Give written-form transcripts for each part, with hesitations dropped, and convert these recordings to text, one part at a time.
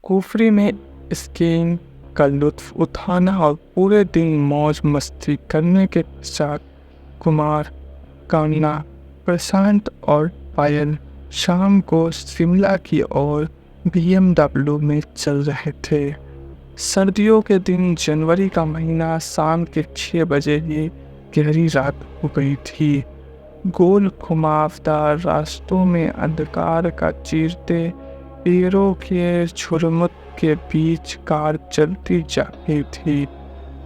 कुफरी में स्कीइंग का लुत्फ उठाना और पूरे दिन मौज मस्ती करने के पश्चात कुमार, कामना, प्रशांत और पायल शाम को शिमला की ओर BMW में चल रहे थे। सर्दियों के दिन, जनवरी का महीना, शाम के 6 बजे ही गहरी रात हो गई थी। गोल घुमावदार रास्तों में अंधकार का चीरते पेड़ों के झुरमुट के बीच कार चलती जा रही थी।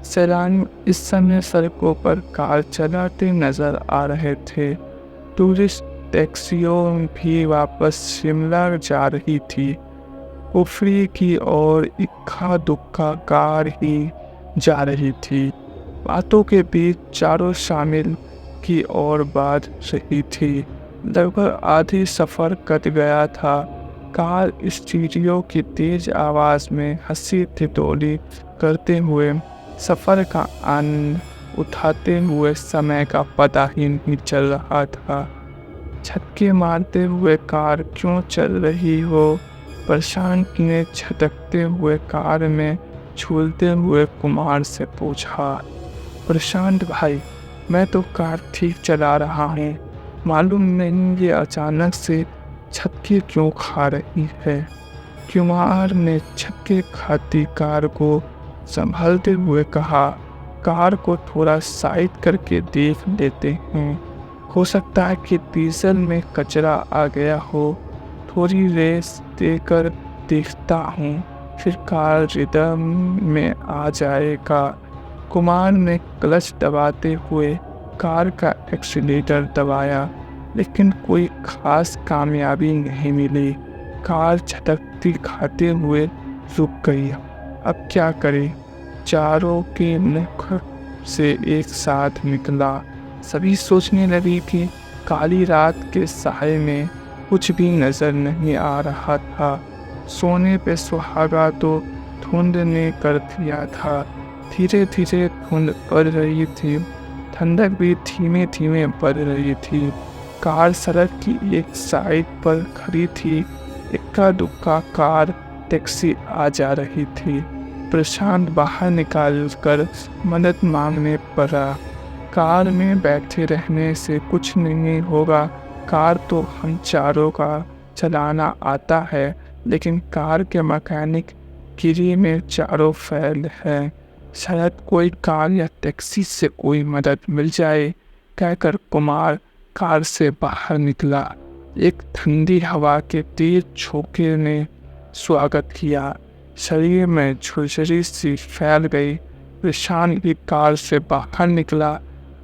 सैलानी इस समय सड़कों पर कार चलाते नजर आ रहे थे। टूरिस्ट टैक्सियों भी वापस शिमला जा रही थी। कुफरी की ओर इक्का दुक्का कार ही जा रही थी। बातों के बीच चारों शामिल की ओर बढ़ रही थी। लगभग आधी सफ़र कट गया था। कार स्टीरियो की तेज आवाज़ में हंसी ठिठोली करते हुए सफ़र का आनंद उठाते हुए समय का पता ही नहीं चल रहा था। झटके मारते हुए कार क्यों चल रही हो? प्रशांत ने झटकते हुए कार में झूलते हुए कुमार से पूछा। प्रशांत भाई, मैं तो कार ठीक चला रहा हूँ, मालूम नहीं ये अचानक से झटके क्यों खा रही है। कुमार ने झटके खाती कार को संभालते हुए कहा, कार को थोड़ा साइड करके देख लेते हैं, हो सकता है कि डीजल में कचरा आ गया हो। थोड़ी रेस देकर देखता हूँ, फिर कार रिदम में आ जाएगा। कुमार ने क्लच दबाते हुए कार का एक्सीलेटर दबाया, लेकिन कोई खास कामयाबी नहीं मिली। कार झटकती खाते हुए रुक गई। अब क्या करें? चारों के मुख से एक साथ निकला। सभी सोचने लगे कि काली रात के साए में कुछ भी नजर नहीं आ रहा था। सोने पे सुहागा तो धुंध ने कर दिया था। धीरे धीरे धुंध बढ़ रही थी। ठंडक भी धीमे धीमे बढ़ रही थी। कार सड़क की एक साइड पर खड़ी थी। इक्का दुक्का कार टैक्सी आ जा रही थी। प्रशांत बाहर निकालकर मदद मांगने पड़ा। कार में बैठे रहने से कुछ नहीं होगा। कार तो हम चारों का चलाना आता है, लेकिन कार के मैकेनिक गिरी में चारों फैल है। शायद कोई कार या टैक्सी से कोई मदद मिल जाए, कहकर कुमार कार से बाहर निकला। एक ठंडी हवा के तेज झोंके ने स्वागत किया। शरीर में झुरझुरी सी फैल गई। प्रशांत भी कार से बाहर निकला।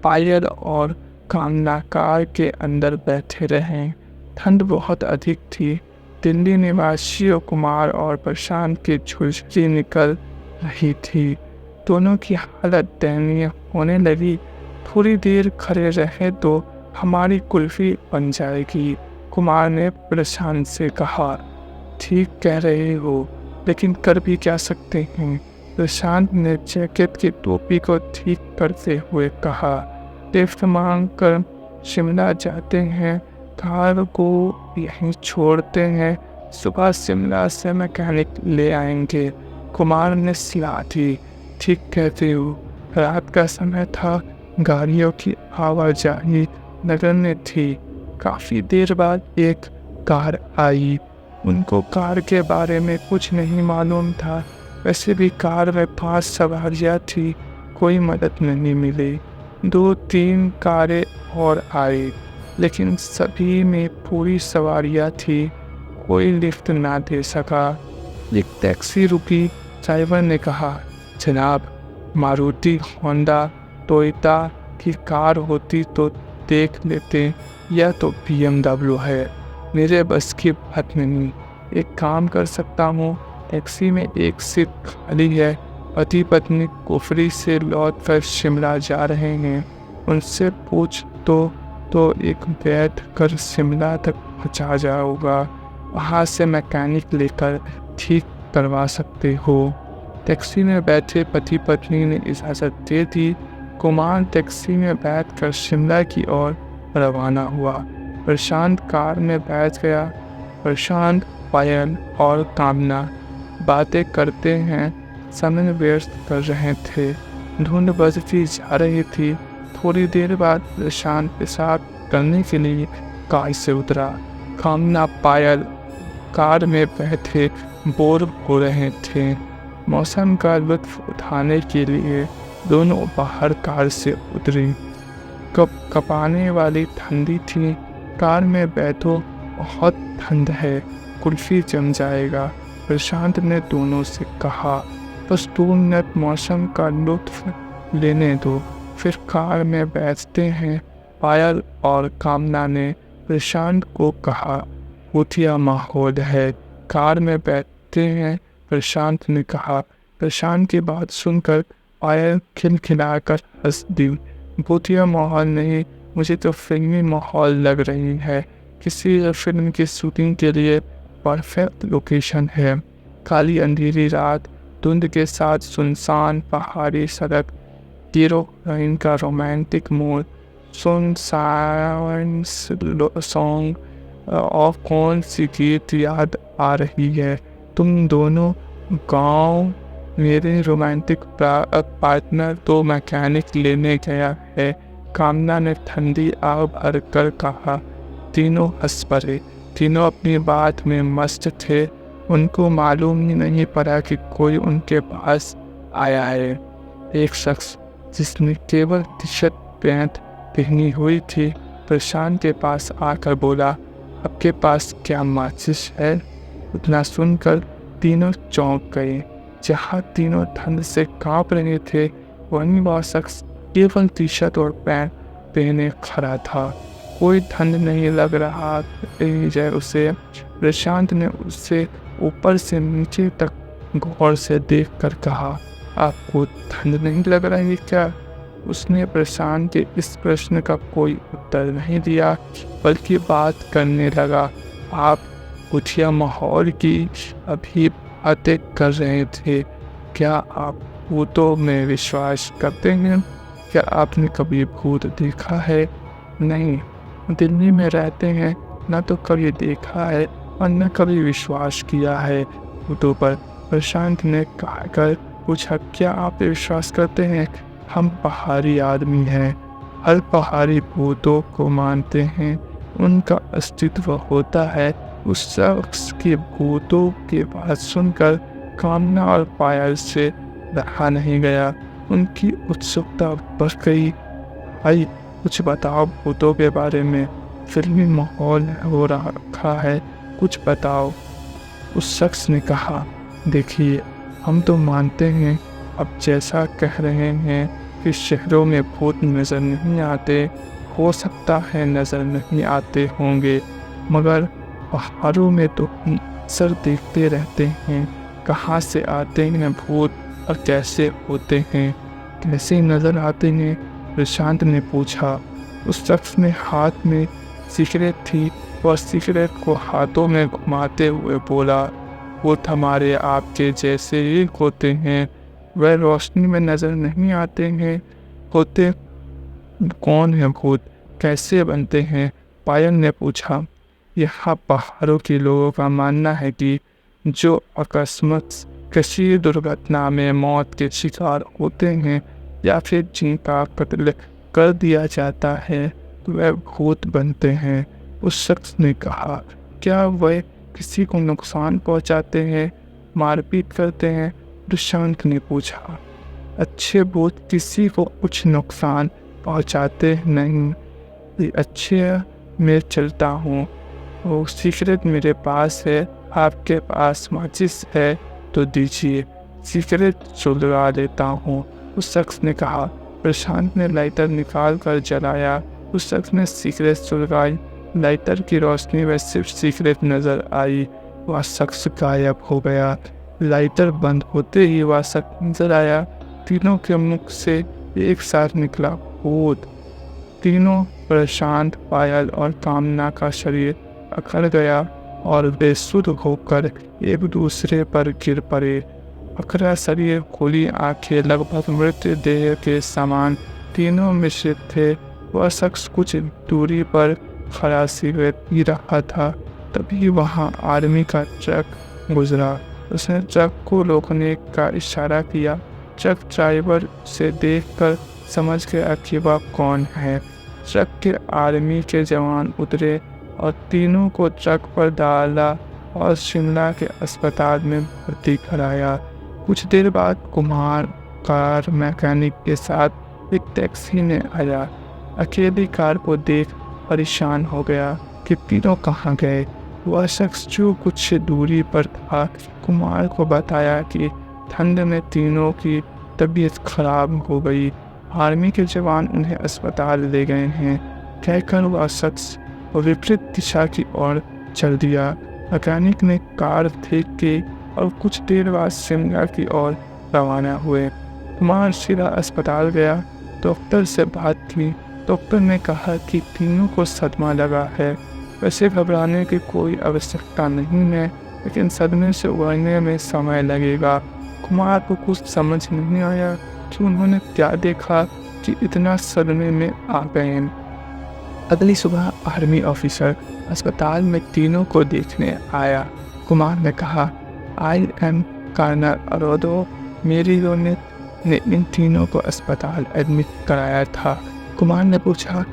पायल और कामना कार के अंदर बैठे रहे। ठंड बहुत अधिक थी। दिल्ली निवासियों कुमार और प्रशांत की झुरझुरी निकल रही थी। दोनों की हालत दयनीय होने लगी। थोड़ी देर खड़े रहे तो हमारी कुल्फी बन जाएगी, कुमार ने प्रशांत से कहा। ठीक कह रहे हो, लेकिन कर भी क्या सकते हैं? प्रशांत ने जैकेट की टोपी को ठीक करते हुए कहा। लिफ्ट मांग कर शिमला जाते हैं, कार को यहीं छोड़ते हैं, सुबह शिमला से मैकेनिक ले आएंगे, कुमार ने सलाह दी। ठीक कहते हो, रात का समय था, गाड़ियों की आवाजाही नगण्य थी। काफ़ी देर बाद एक कार आई। उनको कार के बारे में कुछ नहीं मालूम था। वैसे भी कार में 5 सवारियाँ थी, कोई मदद नहीं मिली। 2-3 कारें और आई, लेकिन सभी में पूरी सवारियाँ थी। कोई लिफ्ट ना दे सका। एक टैक्सी रुकी। ड्राइवर ने कहा, जनाब, मारुति, होंडा, टोयोटा की कार होती तो देख लेते, यह तो BMW है। मेरे बस की बात नहीं। एक काम कर सकता हूँ, टैक्सी में एक सीट खाली है। पति पत्नी कुफरी से लौट कर शिमला जा रहे हैं, उनसे पूछ तो एक बैठ कर शिमला तक पहुँचा जाओगा। वहाँ से मैकेनिक लेकर ठीक करवा सकते हो। टैक्सी में बैठे पति पत्नी ने इजाज़त दे दी। कुमार टैक्सी में बैठकर शिमला की ओर रवाना हुआ। प्रशांत कार में बैठ गया। प्रशांत, पायल और कामना बातें करते हैं समय व्यस्त कर रहे थे। धुंध बजती जा रही थी। थोड़ी देर बाद प्रशांत पेशाब करने के लिए कार से उतरा। कामना पायल कार में बैठे बोर हो रहे थे। मौसम का लुत्फ उठाने के लिए दोनों बाहर कार से उतरी। कपाने वाली ठंडी थी। कार में बैठो, बहुत ठंड है, कुल्फी जम जाएगा, प्रशांत ने दोनों से कहा। बस 2 मिनट मौसम का लुत्फ लेने दो, फिर कार में बैठते हैं, पायल और कामना ने प्रशांत को कहा। भूतिया माहौल है, कार में बैठते हैं, प्रशांत ने कहा। प्रशांत की बात सुनकर पायल खिलखिलाकर हंस दी। भूतिया माहौल नहीं, मुझे तो फिल्मी माहौल लग रही है। किसी फिल्म की शूटिंग के लिए परफेक्ट लोकेशन है। काली अंधेरी रात, धुंध के साथ सुनसान पहाड़ी सड़क, हीरोइन का रोमांटिक मूड, सुन साइलेंस सॉन्ग और कौन सी गीत याद आ रही है? तुम दोनों गांव। मेरे रोमांटिक पार्टनर तो मैकेनिक लेने गया है, कामना ने ठंडी आग भर कर कहा। तीनों हंस पड़े। तीनों अपनी बात में मस्त थे। उनको मालूम ही नहीं पड़ा कि कोई उनके पास आया है। एक शख्स जिसने केवल टी-शर्ट पैंट पहनी हुई थी प्रशांत के पास आकर बोला, आपके पास क्या माचिस है? उतना सुनकर तीनों चौंक गए। जहाँ तीनों ठंड से कांप रहे थे, वहीं वह शख्स केवल टी-शर्ट और पैंट पहने खड़ा था। कोई ठंड नहीं लग रहा जय उसे। प्रशांत ने उससे ऊपर से नीचे तक गौर से देखकर कहा, आपको ठंड नहीं लग रही क्या? उसने प्रशांत के इस प्रश्न का कोई उत्तर नहीं दिया, बल्कि बात करने लगा। आप भूतिया माहौल की अभी बातें कर रहे थे। क्या आप भूतों में विश्वास करते हैं? क्या आपने कभी भूत देखा है? नहीं, दिल्ली में रहते हैं, न तो कभी देखा है और न कभी विश्वास किया है भूतों पर। प्रशांत ने कहकर पूछा, क्या आप विश्वास करते हैं? हम पहाड़ी आदमी हैं, हर पहाड़ी भूतों को मानते हैं, उनका अस्तित्व होता है। उस शख्स के भूतों की बात सुनकर कामना और पायल से रहा नहीं गया। उनकी उत्सुकता बढ़ गई। भाई कुछ बताओ भूतों के बारे में, फिल्मी माहौल हो रखा है, कुछ बताओ। उस शख्स ने कहा, देखिए हम तो मानते हैं, अब जैसा कह रहे हैं कि शहरों में भूत नज़र नहीं आते, हो सकता है नज़र नहीं आते होंगे, मगर पहाड़ों में तो अक्सर देखते रहते हैं। कहाँ से आते हैं भूत और कैसे होते हैं, कैसे नज़र आते हैं? प्रशांत ने पूछा। उस शख्स ने हाथ में सिगरेट थी और सिगरेट को हाथों में घुमाते हुए बोला, भूत हमारे आपके जैसे ही होते हैं, वह रोशनी में नज़र नहीं आते हैं। होते कौन है भूत, कैसे बनते हैं? पायल ने पूछा। यहाँ पहाड़ों के लोगों का मानना है कि जो अकस्मात किसी दुर्घटना में मौत के शिकार होते हैं या फिर जिनका कत्ल कर दिया जाता है, वह भूत बनते हैं। उस शख्स ने कहा, क्या वह किसी को नुकसान पहुंचाते हैं, मारपीट करते हैं? प्रशांत ने पूछा। अच्छे भूत किसी को कुछ नुकसान पहुंचाते नहीं। अच्छे मैं चलता हूँ, वो सिगरेट मेरे पास है, आपके पास माचिस है तो दीजिए, सिगरेट सुलगा लेता हूँ। उस शख्स ने कहा। प्रशांत ने लाइटर निकाल कर जलाया। उस शख्स ने सिगरेट सुलगाई। लाइटर की रोशनी में सिर्फ सिगरेट नजर आई। वह शख्स गायब हो गया। लाइटर बंद होते ही वह शख्स नजर आया। तीनों के मुख से एक साथ निकला, भूत। तीनों प्रशांत, पायल और कामना का शरीर अकड़ गया और बेसुध होकर एक दूसरे पर गिर पड़े। अकड़ा शरीर, खुली आंखें, लगभग मृत्यु देह के समान तीनों मिश्रित थे। वह शख्स कुछ दूरी पर खड़ा सिगरेट पी रहा था। तभी वहां आर्मी का ट्रक गुजरा। उसने ट्रक को रोकने का इशारा किया। ट्रक ड्राइवर से देखकर समझ गया कि वह कौन है। ट्रक के आर्मी के जवान उतरे और तीनों को ट्रक पर डाला और शिमला के अस्पताल में भर्ती कराया। कुछ देर बाद कुमार कार मैकेनिक के साथ एक टैक्सी में आया। अकेली कार को देख परेशान हो गया कि तीनों कहाँ गए। वह शख्स जो कुछ दूरी पर था कुमार को बताया कि ठंड में तीनों की तबीयत खराब हो गई, आर्मी के जवान उन्हें अस्पताल ले गए हैं। कहकर वह शख्स विपरीत दिशा की ओर चल दिया। मैकेनिक ने कार ठीक की और कुछ देर बाद शिमला की ओर रवाना हुए। कुमार सीधा अस्पताल गया। डॉक्टर से बात की। डॉक्टर ने कहा कि तीनों को सदमा लगा है। वैसे घबराने की कोई आवश्यकता नहीं है, लेकिन सदमे से उबरने में समय लगेगा। कुमार को कुछ समझ नहीं आया कि उन्होंने क्या देखा कि इतना सदमे में आ गए। अगली सुबह आर्मी ऑफिसर अस्पताल में तीनों को देखने आया। कुमार ने कहा, आई एम कर्नल अरोदो। मेरी यूनिट ने इन तीनों को अस्पताल एडमिट कराया था। कुमार ने पूछा,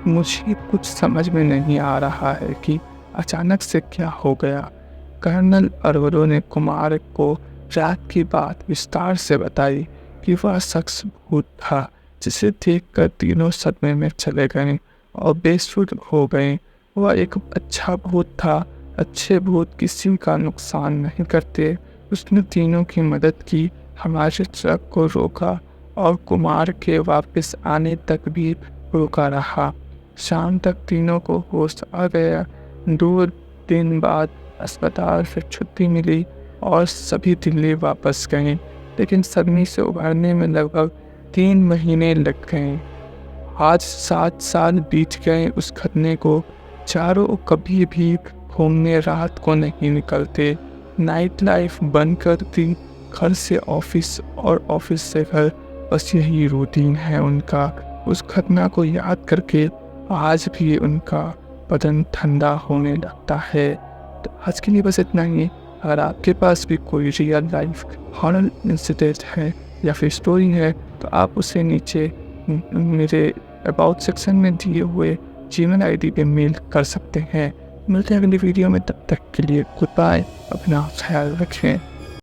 मुझे कुछ समझ में नहीं आ रहा है कि अचानक से क्या हो गया। कर्नल अरोदो ने कुमार को रात की बात विस्तार से बताई कि वह शख्स भूत था जिसे देखकर तीनों सदमे में चले गए और बेसुध हो गए। वह एक अच्छा भूत था। अच्छे भूत किसी का नुकसान नहीं करते। उसने तीनों की मदद की, हमारे ट्रक को रोका और कुमार के वापस आने तक भी रोका रहा। शाम तक तीनों को होश आ गया। 2 दिन बाद अस्पताल से छुट्टी मिली और सभी दिल्ली वापस गए, लेकिन सदमे से उभरने में लगभग 3 महीने लग गए। आज 7 साल बीत गए उस घटने को। चारों कभी भी घूमने रात को नहीं निकलते। नाइट लाइफ बंद कर दी। घर से ऑफिस और ऑफिस से घर, बस यही रूटीन है उनका। उस घटना को याद करके आज भी उनका बदन ठंडा होने लगता है। तो आज के लिए बस इतना ही। अगर आपके पास भी कोई रियल लाइफ हॉरर इंसिडेंट है या फिर स्टोरी है तो आप उसे नीचे मेरे अबाउट सेक्शन में दिए हुए जीमेल आईडी पे मेल कर सकते हैं। मिलते हैं अगली वीडियो में, तब तक के लिए गुड बाय। अपना ख्याल रखें।